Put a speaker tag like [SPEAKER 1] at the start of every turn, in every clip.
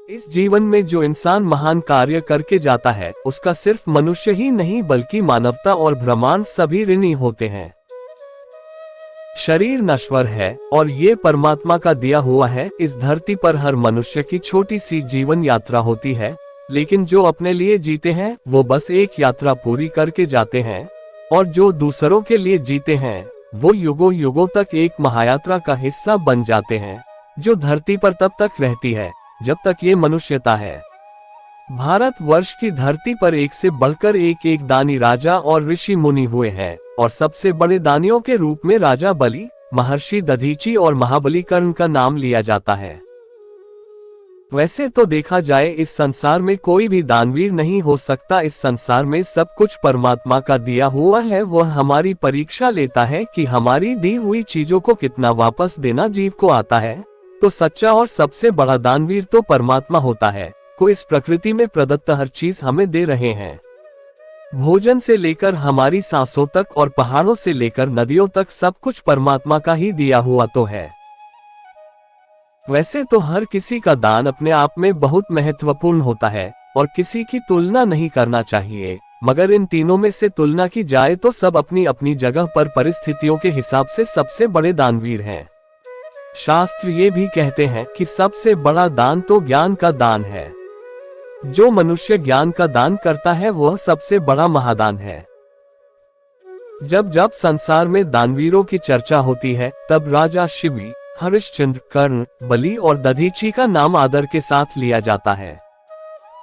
[SPEAKER 1] इस जीवन में जो इंसान महान कार्य करके जाता है उसका सिर्फ मनुष्य ही नहीं बल्कि मानवता और ब्रह्मांड सभी ऋणी होते हैं। शरीर नश्वर है और ये परमात्मा का दिया हुआ है। इस धरती पर हर मनुष्य की छोटी सी जीवन यात्रा होती है, लेकिन जो अपने लिए जीते हैं वो बस एक यात्रा पूरी करके जाते हैं, और जो दूसरों के लिए जीते हैं वो युगों युगों तक एक महायात्रा का हिस्सा बन जाते हैं, जो धरती पर तब तक रहती है जब तक ये मनुष्यता है। भारत वर्ष की धरती पर एक से बढ़कर एक दानी राजा और ऋषि मुनि हुए हैं, और सबसे बड़े दानियों के रूप में राजा बलि, महर्षि दधीची और महाबली कर्ण का नाम लिया जाता है। वैसे तो देखा जाए इस संसार में कोई भी दानवीर नहीं हो सकता। इस संसार में सब कुछ परमात्मा का दिया हुआ है। वह हमारी परीक्षा लेता है कि हमारी दी हुई चीजों को कितना वापस देना जीव को आता है। तो सच्चा और सबसे बड़ा दानवीर तो परमात्मा होता है, को इस प्रकृति में प्रदत्त हर चीज हमें दे रहे हैं। भोजन से लेकर हमारी सांसों तक और पहाड़ों से लेकर नदियों तक सब कुछ परमात्मा का ही दिया हुआ तो है। वैसे तो हर किसी का दान अपने आप में बहुत महत्वपूर्ण होता है और किसी की तुलना नहीं करना चाहिए, मगर इन तीनों में से तुलना की जाए तो सब अपनी अपनी जगह पर परिस्थितियों के हिसाब से सबसे बड़े दानवीर हैं। शास्त्र ये भी कहते हैं कि सबसे बड़ा दान तो ज्ञान का दान है। जो मनुष्य ज्ञान का दान करता है वह सबसे बड़ा महादान है। जब जब संसार में दानवीरों की चर्चा होती है तब राजा शिवी, हरिश्चंद्र, कर्ण, बलि और दधीची का नाम आदर के साथ लिया जाता है।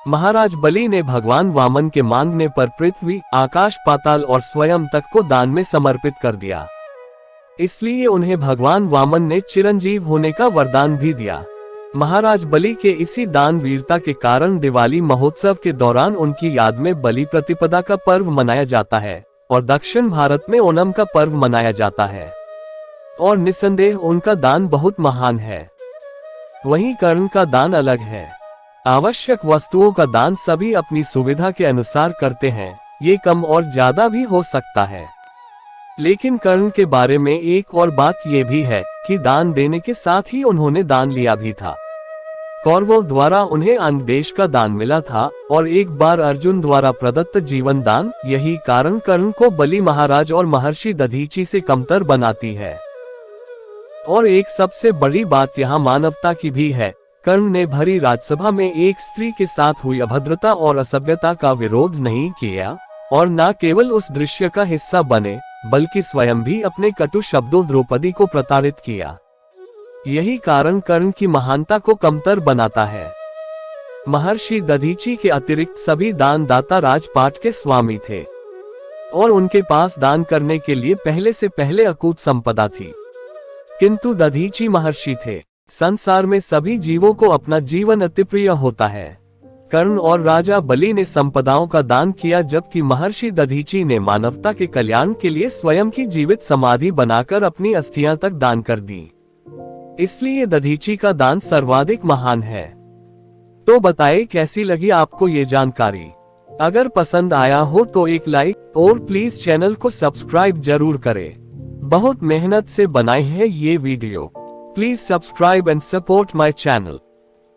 [SPEAKER 1] महाराज बलि ने भगवान वामन के मांगने पर पृथ्वी, आकाश, पाताल और स्वयं तक को दान में समर्पित कर दिया। इसलिए उन्हें भगवान वामन ने चिरंजीव होने का वरदान भी दिया। महाराज बलि के इसी दान वीरता के कारण दिवाली महोत्सव के दौरान उनकी याद में बलि प्रतिपदा का पर्व मनाया जाता है और दक्षिण भारत में ओणम का पर्व मनाया जाता है, और निसंदेह उनका दान बहुत महान है। वहीं कर्ण का दान अलग है। आवश्यक वस्तुओं का दान सभी अपनी सुविधा के अनुसार करते हैं, ये कम और ज्यादा भी हो सकता है। लेकिन कर्ण के बारे में एक और बात यह भी है कि दान देने के साथ ही उन्होंने दान लिया भी था। कौरवों द्वारा उन्हें अन्य देश का दान मिला था और एक बार अर्जुन द्वारा प्रदत्त जीवन दान। यही कारण कर्ण को बलि महाराज और महर्षि दधीची से कमतर बनाती है। और एक सबसे बड़ी बात यहाँ मानवता की भी है। कर्ण ने भरी राजसभा में एक स्त्री के साथ हुई अभद्रता और असभ्यता का विरोध नहीं किया, और न केवल उस दृश्य का हिस्सा बने बल्कि स्वयं भी अपने कटु शब्दों द्रौपदी को प्रताड़ित किया। यही कारण कर्ण की महानता को कमतर बनाता है। महर्षि दधीची के अतिरिक्त सभी दानदाता राजपाट के स्वामी थे और उनके पास दान करने के लिए पहले से पहले अकूत संपदा थी, किंतु दधीची महर्षि थे। संसार में सभी जीवों को अपना जीवन अतिप्रिय होता है। कर्ण और राजा बलि ने संपदाओं का दान किया, जबकि महर्षि दधीची ने मानवता के कल्याण के लिए स्वयं की जीवित समाधि बनाकर अपनी अस्थियां तक दान कर दी। इसलिए दधीची का दान सर्वाधिक महान है। तो बताएं कैसी लगी आपको ये जानकारी। अगर पसंद आया हो तो एक लाइक और प्लीज चैनल को सब्सक्राइब जरूर करें। बहुत मेहनत से बनाए हैं ये video. Please subscribe and support my channel.